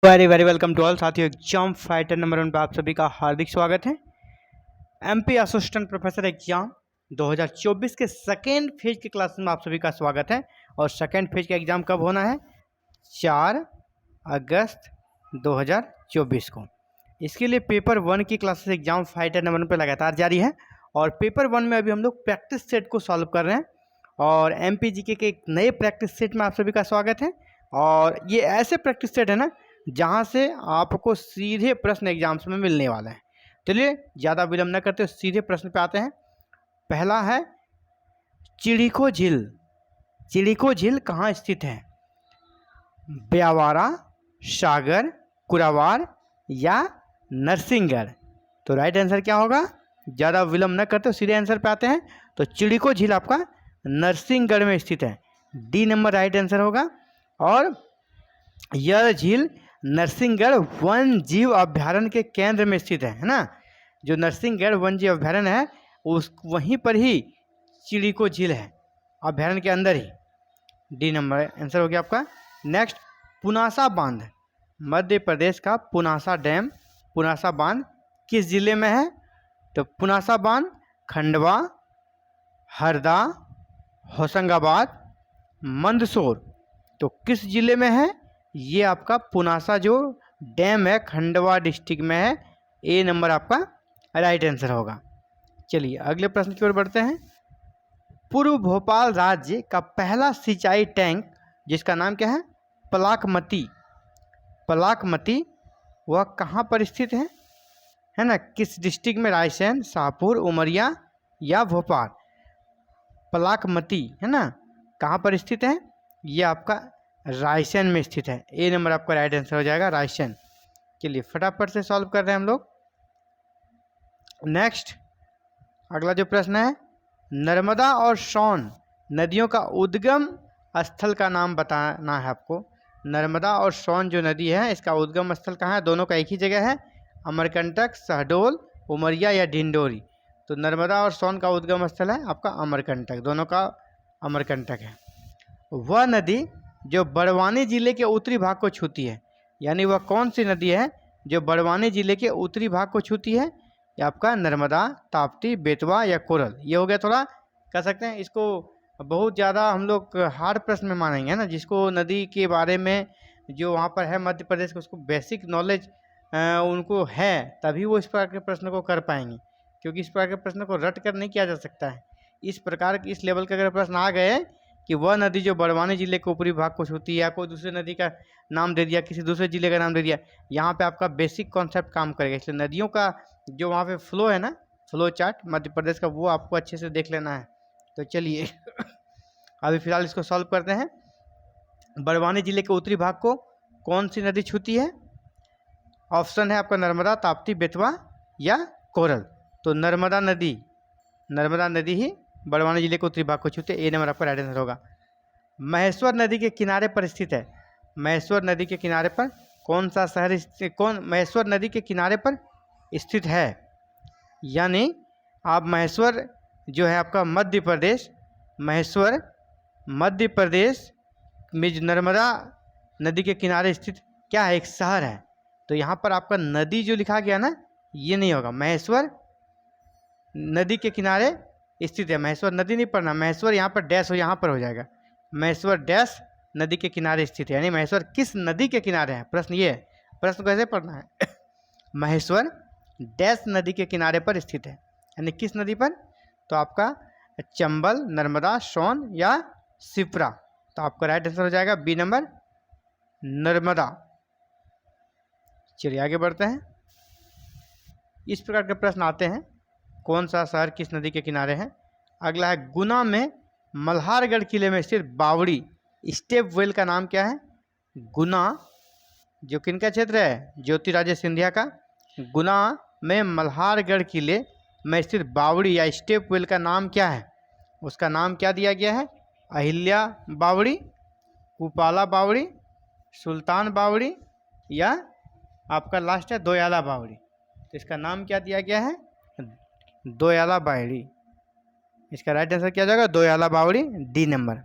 Very very welcome to all साथियों। Exam fighter number 1 पर आप सभी का हार्दिक स्वागत है। एमपी असिस्टेंट प्रोफेसर एग्जाम 2024 के सेकेंड फेज के क्लास में आप सभी का स्वागत है। और सेकेंड फेज का एग्जाम कब होना है? 4 अगस्त 2024 को। इसके लिए पेपर 1 की क्लासेस एग्जाम फाइटर नंबर 1 पर लगातार जारी है। और पेपर 1 में अभी हम लोग प्रैक्टिस सेट को सॉल्व कर रहे हैं। और MPGK के एक नए प्रैक्टिस सेट में आप सभी का स्वागत है। और ये ऐसे प्रैक्टिस सेट है ना जहाँ से आपको सीधे प्रश्न एग्जाम्स में मिलने वाला है। चलिए ज़्यादा विलंब न करते सीधे प्रश्न पे आते हैं। पहला है चिड़िको झील। चिड़िको झील कहाँ स्थित है? ब्यावारा, सागर, कुरावार या नरसिंहगढ़? तो राइट आंसर क्या होगा? ज़्यादा विलंब न करते सीधे आंसर पे आते हैं। तो चिड़िको झील आपका नरसिंहगढ़ में स्थित है। डी नंबर राइट आंसर होगा। और यह झील नरसिंहगढ़ वन जीव अभ्यारण्य के केंद्र में स्थित है ना। जो नरसिंहगढ़ वन जीव अभ्यारण्य है उस वहीं पर ही चिड़िको झील है, अभ्यारण्य के अंदर ही। डी नंबर आंसर हो गया आपका। नेक्स्ट, पुनासा बांध। मध्य प्रदेश का पुनासा डैम, पुनासा बांध किस जिले में है? तो पुनासा बांध खंडवा, हरदा, होशंगाबाद, मंदसौर। तो किस जिले में है? ये आपका पुनासा जो डैम है खंडवा डिस्ट्रिक्ट में है। ए नंबर आपका राइट आंसर होगा। चलिए अगले प्रश्न की ओर बढ़ते हैं। पूर्व भोपाल राज्य का पहला सिंचाई टैंक जिसका नाम क्या है? पलाकमती। पलाकमती वह कहाँ पर स्थित है ना? किस डिस्ट्रिक्ट में? रायसेन, शाहपुर, उमरिया या भोपाल? पलाकमती है ना, कहाँ पर स्थित है? ये आपका रायसेन में स्थित है। ए नंबर आपका राइट आंसर हो जाएगा, रायसेन। चलिए फटाफट से सॉल्व कर रहे हैं हम लोग। नेक्स्ट अगला जो प्रश्न है, नर्मदा और सोन नदियों का उद्गम स्थल का नाम बताना है आपको। नर्मदा और सोन जो नदी है इसका उद्गम स्थल कहाँ है? दोनों का एक ही जगह है, अमरकंटक, शहडोल, उमरिया या ढिंडोरी। तो नर्मदा और सोन का उद्गम स्थल है आपका अमरकंटक, दोनों का अमरकंटक है। वह नदी जो बड़वानी जिले के उत्तरी भाग को छूती है, यानी वह कौन सी नदी है जो बड़वानी जिले के उत्तरी भाग को छूती है? ये आपका नर्मदा, ताप्ती, बेतवा या कोरल। ये हो गया, थोड़ा कह सकते हैं इसको बहुत ज़्यादा हम लोग हार्ड प्रश्न में मानेंगे है ना। जिसको नदी के बारे में जो वहाँ पर है मध्य प्रदेश का उसको बेसिक नॉलेज उनको है तभी वो इस प्रकार के प्रश्न को कर पाएंगे। क्योंकि इस प्रकार के प्रश्न को रट कर नहीं किया जा सकता है। इस प्रकार इस लेवल के अगर प्रश्न आ गए कि वह नदी जो बड़वानी जिले के ऊपरी भाग को छूती है, या कोई दूसरी नदी का नाम दे दिया, किसी दूसरे जिले का नाम दे दिया, यहाँ पे आपका बेसिक कॉन्सेप्ट काम करेगा। इसलिए नदियों का जो वहाँ पे फ्लो है ना, फ्लो चार्ट मध्य प्रदेश का, वो आपको अच्छे से देख लेना है। तो चलिए अभी फिलहाल इसको सॉल्व करते हैं। बड़वानी जिले के उत्तरी भाग को कौन सी नदी छूती है? ऑप्शन है आपका नर्मदा, ताप्ती, बेतवा या कोरल। तो नर्मदा नदी ही बड़वानी जिले के उत्तरी भाग को छूते। ए नंबर आपका राइट आंसर होगा। महेश्वर नदी के किनारे पर स्थित है। महेश्वर नदी के किनारे पर कौन सा शहर महेश्वर नदी के किनारे पर स्थित है? यानी आप महेश्वर जो है आपका मध्य प्रदेश, महेश्वर मध्य प्रदेश में जो नर्मदा नदी के किनारे स्थित क्या है? एक शहर है। तो यहाँ पर आपका नदी जो लिखा गया ना, ये नहीं होगा। महेश्वर नदी के किनारे स्थित है, महेश्वर नदी नहीं पढ़ना, महेश्वर यहाँ पर डैश हो, यहाँ पर हो जाएगा। महेश्वर डैश नदी के किनारे स्थित है, यानी महेश्वर किस नदी के किनारे है? प्रश्न ये है, प्रश्न कैसे पढ़ना है महेश्वर डैश नदी के किनारे पर स्थित है, यानी किस नदी पर? तो आपका चंबल, नर्मदा, सोन या शिप्रा। तो आपका राइट आंसर हो जाएगा बी नंबर, नर्मदा। चलिए आगे बढ़ते हैं। इस प्रकार के प्रश्न आते हैं, कौन सा शहर किस नदी के किनारे है? अगला है, गुना में मल्हारगढ़ किले में स्थित बावड़ी स्टेप वेल का नाम क्या है? गुना जो किनका क्षेत्र है? ज्योतिरादित्य सिंधिया का। गुना में मल्हारगढ़ किले में स्थित बावड़ी या स्टेप वेल का नाम क्या है? उसका नाम क्या दिया गया है? अहिल्या बावड़ी, कुपाला बावड़ी, सुल्तान बावड़ी या आपका लास्ट है दोयाला बावड़ी। तो इसका नाम क्या दिया गया है? दोयाला बावड़ी। इसका राइट आंसर क्या जाएगा? दोयाला बावड़ी, डी नंबर।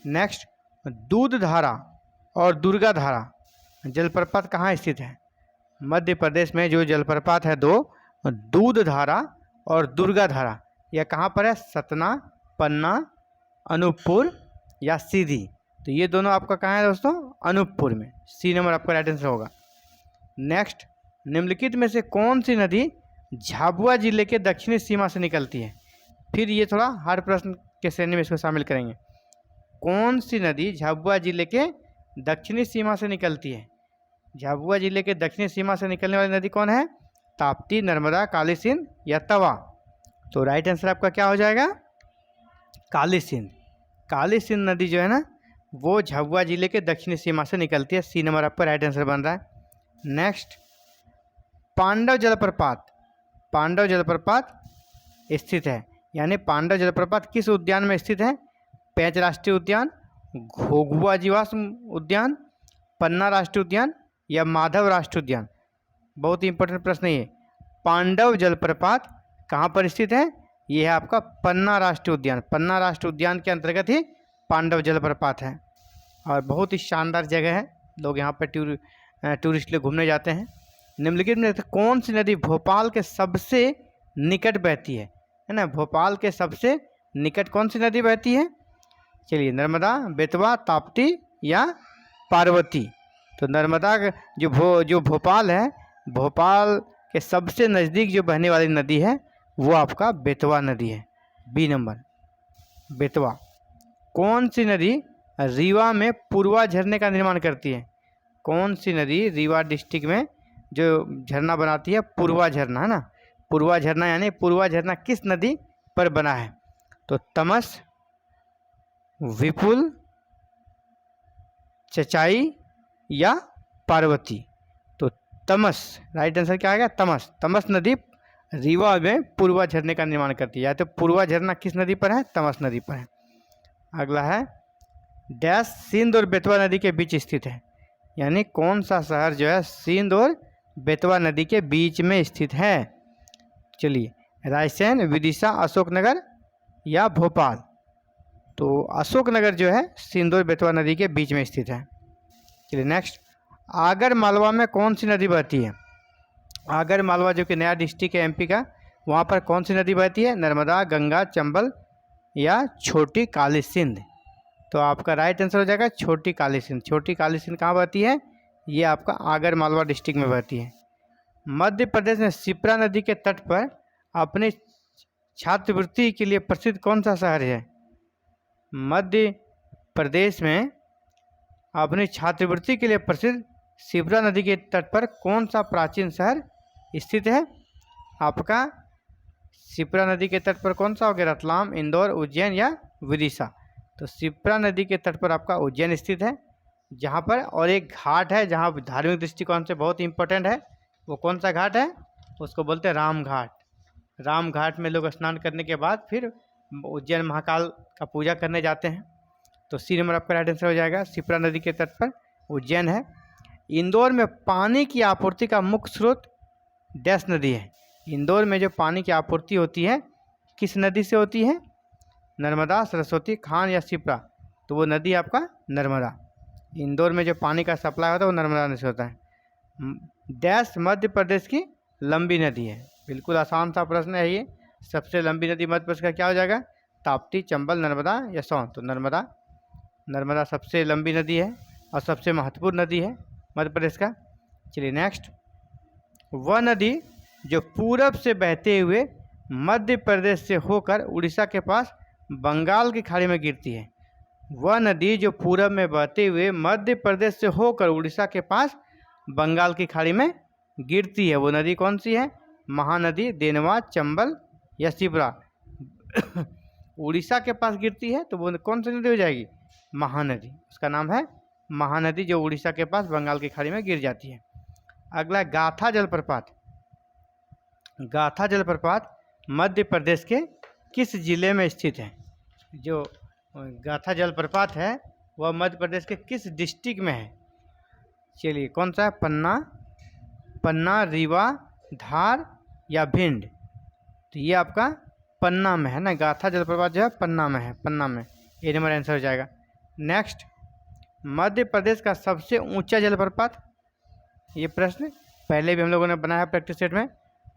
नेक्स्ट, दूध धारा और दुर्गा धारा जलप्रपात कहाँ स्थित है? मध्य प्रदेश में जो जलप्रपात है दो, दूध धारा और दुर्गा धारा, यह कहाँ पर है? सतना, पन्ना, अनूपपुर या सीधी। तो ये दोनों आपका कहाँ है दोस्तों? अनूपपुर में। सी नंबर आपका राइट आंसर होगा। नेक्स्ट, निम्नलिखित में से कौन सी नदी झाबुआ जिले के दक्षिणी सीमा से निकलती है? फिर ये थोड़ा हर प्रश्न के श्रेणी में इसको शामिल करेंगे। कौन सी नदी झाबुआ जिले के दक्षिणी सीमा से निकलती है? झाबुआ जिले के दक्षिणी सीमा से निकलने वाली नदी कौन है? ताप्ती, नर्मदा, काली सिंध या तवा। तो राइट आंसर आपका क्या हो जाएगा? काली सिंध। काली सिंध नदी जो है ना, वो झाबुआ जिले के दक्षिणी सीमा से निकलती है। सी नंबर आपका राइट आंसर बन रहा है। नेक्स्ट, पांडव जलप्रपात, पांडव जलप्रपात स्थित है, यानी पांडव जलप्रपात किस उद्यान में स्थित है? पेंच राष्ट्रीय उद्यान, घोघुआ जीवाश्म उद्यान, पन्ना राष्ट्रीय उद्यान या माधव राष्ट्रीय उद्यान। बहुत ही इंपॉर्टेंट प्रश्न है ये। पांडव जलप्रपात कहाँ पर स्थित है? ये है आपका पन्ना राष्ट्रीय उद्यान। पन्ना राष्ट्रीय उद्यान के अंतर्गत ही पांडव जलप्रपात है और बहुत ही शानदार जगह है। लोग यहाँ पर टूरिस्ट लोग घूमने जाते हैं। निम्नलिखित में से कौन सी नदी भोपाल के सबसे निकट बहती है ना? भोपाल के सबसे निकट कौन सी नदी बहती है? चलिए, नर्मदा, बेतवा, ताप्ती या पार्वती। तो नर्मदा जो भोपाल है, भोपाल के सबसे नज़दीक जो बहने वाली नदी है वो आपका बेतवा नदी है। B number, Betwa. कौन सी नदी रीवा में पूर्वा झरने का निर्माण करती है? कौन सी नदी रीवा डिस्ट्रिक्ट में जो झरना बनाती है? पूर्वा झरना है ना। पूर्वा झरना यानी पूर्वा झरना किस नदी पर बना है? तो तमस, विपुल, चचाई या पार्वती। तो तमस, राइट आंसर क्या आएगा? तमस। तमस नदी रीवा में पूर्वा झरने का निर्माण करती है। या तो पूर्वा झरना किस नदी पर है? तमस नदी पर है। अगला है, डैश सिंध और बेतवा नदी के बीच स्थित है, यानी कौन सा शहर जो है सिंध और बेतवा नदी के बीच में स्थित है? चलिए, रायसेन, विदिशा, अशोकनगर या भोपाल। तो अशोकनगर जो है सिंध और बेतवा नदी के बीच में स्थित है। चलिए नेक्स्ट, आगर मालवा में कौन सी नदी बहती है? आगर मालवा जो कि नया डिस्ट्रिक्ट है एमपी का, वहाँ पर कौन सी नदी बहती है? नर्मदा, गंगा, चंबल या छोटी काली सिंध। तो आपका राइट आंसर हो जाएगा छोटी काली सिंध। छोटी काली सिंध कहाँ बहती है? ये आपका आगर मालवा डिस्ट्रिक्ट में बहती है। मध्य प्रदेश में शिप्रा नदी के तट पर अपने छात्रवृत्ति के लिए प्रसिद्ध कौन सा शहर है? मध्य प्रदेश में अपनी छात्रवृत्ति के लिए प्रसिद्ध शिप्रा नदी के तट पर कौन सा प्राचीन शहर स्थित है? आपका शिप्रा नदी के तट पर कौन सा हो गया? रतलाम, इंदौर, उज्जैन या विदिशा। तो शिप्रा नदी के तट पर आपका उज्जैन स्थित है, जहाँ पर और एक घाट है जहाँ धार्मिक दृष्टिकोण से बहुत इंपॉर्टेंट है। वो कौन सा घाट है? उसको बोलते हैं राम घाट। राम घाट में लोग स्नान करने के बाद फिर उज्जैन महाकाल का पूजा करने जाते हैं। तो सी नंबर आपका राइट आंसर हो जाएगा। शिप्रा नदी के तट पर उज्जैन है। इंदौर में पानी की आपूर्ति का मुख्य स्रोत डैश नदी है। इंदौर में जो पानी की आपूर्ति होती है किस नदी से होती है? नर्मदा, सरस्वती, खान या शिप्रा। तो वो नदी आपका नर्मदा। इंदौर में जो पानी का सप्लाई होता है वो नर्मदा नदी से होता है। डैश मध्य प्रदेश की लंबी नदी है। बिल्कुल आसान सा प्रश्न है ये। सबसे लंबी नदी मध्य प्रदेश का क्या हो जाएगा? ताप्ती, चंबल, नर्मदा या सोन। तो नर्मदा। नर्मदा सबसे लंबी नदी है और सबसे महत्वपूर्ण नदी है मध्य प्रदेश का। चलिए नेक्स्ट, वह नदी जो पूरब से बहते हुए मध्य प्रदेश से होकर उड़ीसा के पास बंगाल की खाड़ी में गिरती है। वह नदी जो पूरब में बहते हुए मध्य प्रदेश से होकर उड़ीसा के पास बंगाल की खाड़ी में गिरती है, वो नदी कौन सी है? महानदी, देनवा, चंबल या शिप्रा। उड़ीसा के पास गिरती है तो वो कौन सी नदी हो जाएगी? महानदी। उसका नाम है महानदी, जो उड़ीसा के पास बंगाल की खाड़ी में गिर जाती है। अगला, गाथा जलप्रपात। गाथा जलप्रपात मध्य प्रदेश के किस जिले में स्थित है? जो गाथा जलप्रपात है वह मध्य प्रदेश के किस डिस्ट्रिक्ट में है? चलिए, कौन सा है? पन्ना, रीवा, धार या भिंड। तो ये आपका पन्ना में है ना। गाथा जलप्रपात जो है पन्ना में है। पन्ना में ए नंबर आंसर हो जाएगा। नेक्स्ट, मध्य प्रदेश का सबसे ऊंचा जलप्रपात ये प्रश्न पहले भी हम लोगों ने बनाया प्रैक्टिस सेट में।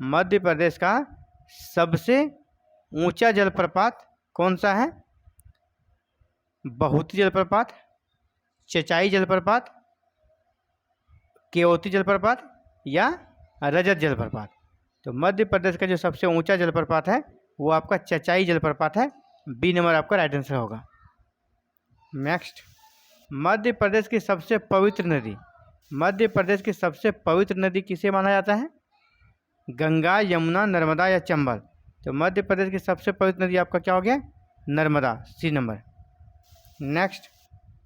मध्य प्रदेश का सबसे ऊंचा जलप्रपात कौन सा है? बहुती जलप्रपात, चचाई जलप्रपात, केवती जलप्रपात या रजत जलप्रपात? तो मध्य प्रदेश का जो सबसे ऊंचा जलप्रपात है वो आपका चचाई जलप्रपात है। बी नंबर आपका राइट आंसर होगा। नेक्स्ट, मध्य प्रदेश की सबसे पवित्र नदी, मध्य प्रदेश की सबसे पवित्र नदी किसे माना जाता है? गंगा, यमुना, नर्मदा या चंबल? तो मध्य प्रदेश की सबसे पवित्र नदी आपका क्या हो गया? नर्मदा, सी नंबर। नेक्स्ट,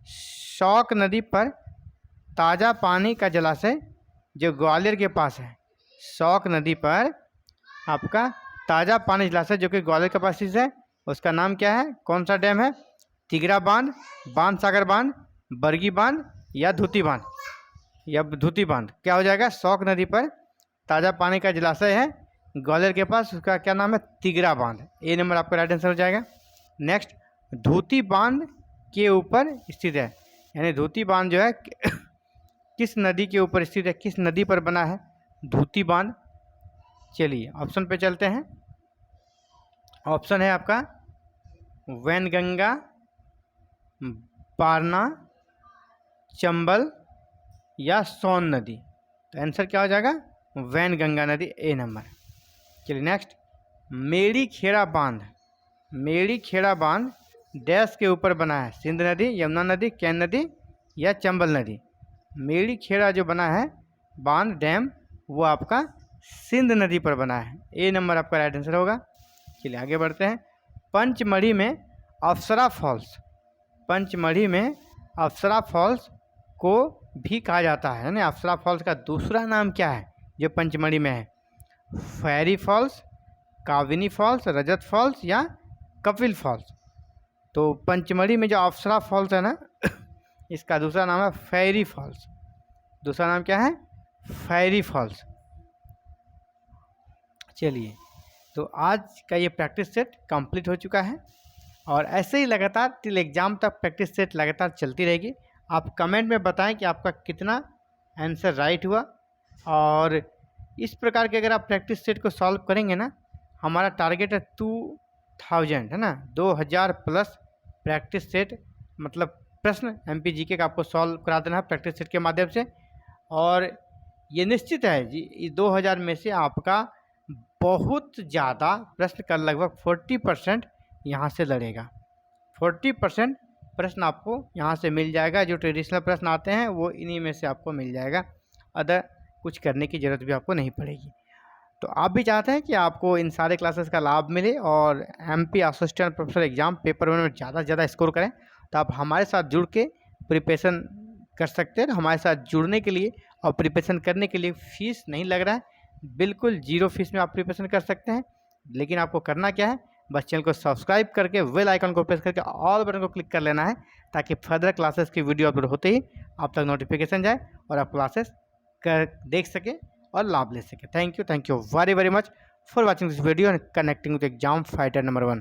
शौक नदी पर ताज़ा पानी का जलाशय जो ग्वालियर के पास है, शौक नदी पर आपका ताज़ा पानी जलाशय जो कि ग्वालियर के पास स्थित है, उसका नाम क्या है? कौन सा डैम है? तिगरा बांध, बांध सागर बांध, बरगी बांध या धूती बांध? या धूती बांध क्या हो जाएगा? शौक नदी पर ताज़ा पानी का जलाशय है ग्वालियर के पास, उसका क्या नाम है? तिगरा बांध। ए नंबर आपका राइट आंसर हो जाएगा। नेक्स्ट, धूती बांध के ऊपर स्थित है, यानी धूती बांध जो है किस नदी के ऊपर स्थित है, किस नदी पर बना है धूती बांध? चलिए ऑप्शन पे चलते हैं। ऑप्शन है आपका वैनगंगा, बारना, चंबल या सोन नदी? तो आंसर क्या हो जाएगा? वैनगंगा नदी, ए नंबर। चलिए नेक्स्ट, मेड़ी खेड़ा बांध, मेड़ी खेड़ा बांध डैश के ऊपर बना है? सिंध नदी, यमुना नदी, कैन नदी या चंबल नदी? मेड़ी खेड़ा जो बना है बांध डैम वो आपका सिंध नदी पर बना है। ए नंबर आपका राइट आंसर होगा। चलिए आगे बढ़ते हैं। पंचमढ़ी में अप्सरा फॉल्स, पंचमढ़ी में अप्सरा फॉल्स को भी कहा जाता है ना, अप्सरा फॉल्स का दूसरा नाम क्या है जो पंचमढ़ी में है? फैरी फॉल्स, काविनी फॉल्स, रजत फॉल्स या कपिल फॉल्स? तो पंचमढ़ी में जो अप्सरा फॉल्स है ना इसका दूसरा नाम है फैरी फॉल्स। दूसरा नाम क्या है? Fairy Falls. चलिए, तो आज का ये प्रैक्टिस सेट कंप्लीट हो चुका है और ऐसे ही लगातार टिल एग्ज़ाम तक प्रैक्टिस सेट लगातार चलती रहेगी। आप कमेंट में बताएं कि आपका कितना आंसर राइट हुआ, और इस प्रकार के अगर आप प्रैक्टिस सेट को सॉल्व करेंगे ना, हमारा टारगेट है 2000 है ना, 2000 प्लस प्रैक्टिस सेट मतलब प्रश्न MPGK का आपको सॉल्व करा देना है प्रैक्टिस सेट के माध्यम से। और ये निश्चित है जी, इस 2000 में से आपका बहुत ज़्यादा प्रश्न का लगभग 40% यहाँ से लड़ेगा। 40% प्रश्न आपको यहाँ से मिल जाएगा। जो ट्रेडिशनल प्रश्न आते हैं वो इन्हीं में से आपको मिल जाएगा, अदर कुछ करने की ज़रूरत भी आपको नहीं पड़ेगी। तो आप भी चाहते हैं कि आपको इन सारे क्लासेस का लाभ मिले और MP assistant professor exam paper 1 में ज़्यादा से ज़्यादा स्कोर करें, तो आप हमारे साथ जुड़ के प्रिपरेशन कर सकते हैं। हमारे साथ जुड़ने के लिए और प्रिपरेशन करने के लिए फ़ीस नहीं लग रहा है, बिल्कुल 0 फीस में आप प्रिपरेशन कर सकते हैं। लेकिन आपको करना क्या है, बस चैनल को सब्सक्राइब करके बेल आइकन को प्रेस करके ऑल बटन को क्लिक कर लेना है, ताकि फर्दर क्लासेस की वीडियो अपलोड होते ही आप तक नोटिफिकेशन जाए और आप क्लासेस कर देख सकें और लाभ ले सकें। Thank you very very much for watching this video and connecting with exam fighter number 1।